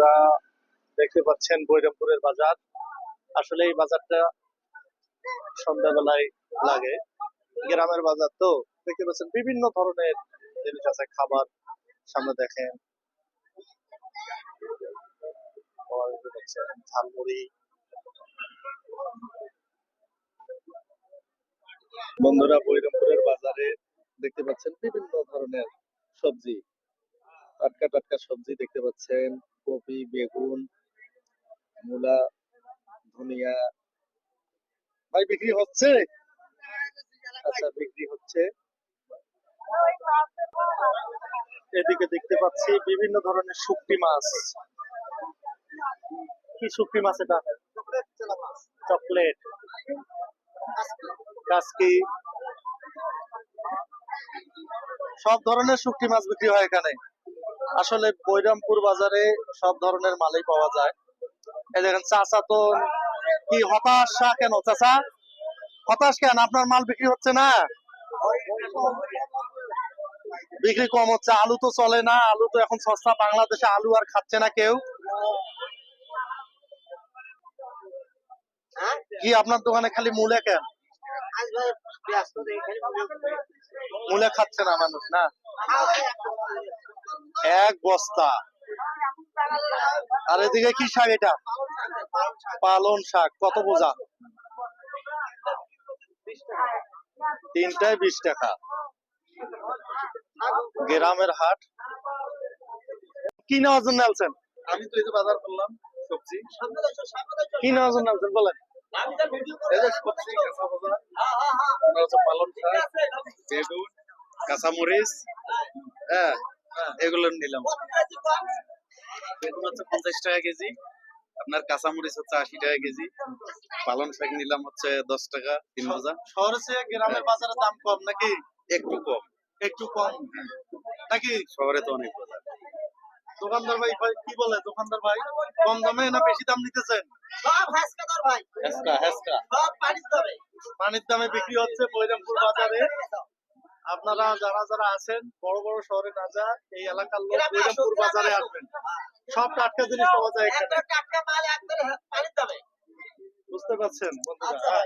বন্ধুরা, দেখতে পাচ্ছেন বৈরামপুরের বাজার। আসলে এই বাজারটা সন্ধ্যাবেলায় লাগে। গ্রামের বাজার তো দেখতে পাচ্ছেন বিভিন্ন ধরনের জিনিস আছে, খাবার সামনে দেখেন, ঝালমুড়ি। বন্ধুরা, বৈরামপুরের বাজারে দেখতে পাচ্ছেন বিভিন্ন ধরনের সবজি, টাটকা টাটকা সবজি দেখতে পাচ্ছেন। কপি, বেগুন, মূলা, ধনিয়া। ভাই বিক্রি হচ্ছে? আচ্ছা, বিক্রি হচ্ছে। এদিকে দেখতে পাচ্ছি বিভিন্ন ধরনের শুটকি মাছ। কি শুটকি মাছ এটা? চকলেট, কাসকি, সব ধরনের শুটকি মাছ বিক্রি হয় এখানে। আসলে বৈরামপুর বাজারে সব ধরনের মালই পাওয়া যায়। এই দেখেন চাচা তো কি হতাশা, কেন চাচা হতাশ কেন? আপনার মাল বিক্রি হচ্ছে না? বিক্রি কম হচ্ছে। আলু তো চলে না, আলু তো এখন সস্তা। বাংলাদেশে আলু আর খাচ্ছে না কেউ। কি আপনার দোকানে খালি মূলা কেন? মূলা খাচ্ছে না মানুষ না? এক বস্তা। আর এদিকে কি শাক এটা? পালন শাক। কত বোঝা? 3টায় 20 টাকা। গ্রামের হাট। কি নেওয়ার জন্য আলছেন? আমি তো এই যে বাজার করলাম সবজি। কি নেওয়ার জন্য আলছেন বলেন? পালন শাক, বেগুন, কাঁচামরিচ, হ্যাঁ এগুলো নিলাম। বেগুন হচ্ছে 50 টাকা কেজি, আপনার কাঁচামরিচ হচ্ছে 80 টাকা কেজি, পালন শাক নিলাম হচ্ছে 10 টাকা 3 বোঝা। শহরের চেয়ে গ্রামের বাজারে দাম কম নাকি? একটু কম। একটু কম নাকি? শহরে তো অনেক বাজার। দোকানদার ভাই কি বলে? দোকানদার ভাই কম দামে না বেশি দাম নিতেছেন? পানির দামে বিক্রি হচ্ছে বৈরামপুর বাজারে। আপনারা যারা যারা আছেন বড় বড় শহরে না যা, এই এলাকার লোক বৈরামপুর বাজারে আসবেন। সব টাটকা জিনিস পাওয়া যায় এখানে। বুঝতে পারছেন বন্ধুরা?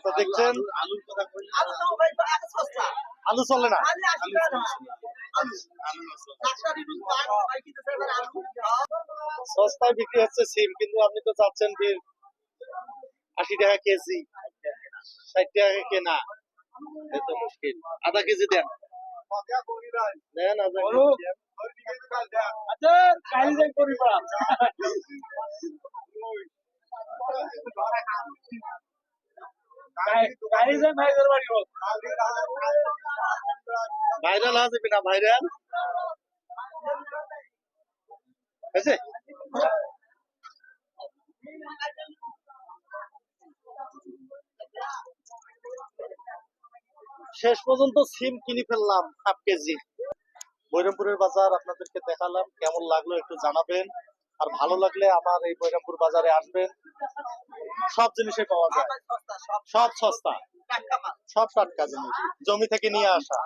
তো দেখছেন আলুর কথা বললেন, আলু চলে না। সস্তায় বিক্রি হচ্ছে সিম, কিন্তু আপনি তো চাচ্ছেন 80 টাকা কেজি, 60 টাকা কেনা। এত মুশকিল। আধা কেজি দেন। দেন আধা কেজি। আচ্ছা কাইল যাই করিবা। ভাইরাল হওয়া যাবে না? ভাইরাল হয়েছে। শেষ পর্যন্ত সিম কিনে ফেললাম হাফ কেজি। বৈরামপুরের বাজার আপনাদেরকে দেখালাম, কেমন লাগলো একটু জানাবেন। আর ভালো লাগলে আমার এই বৈরামপুর বাজারে আসবেন। সব জিনিসই পাওয়া যায়, সব সস্তা, সব টাটকা জিনিস, জমি থেকে নিয়ে আসা।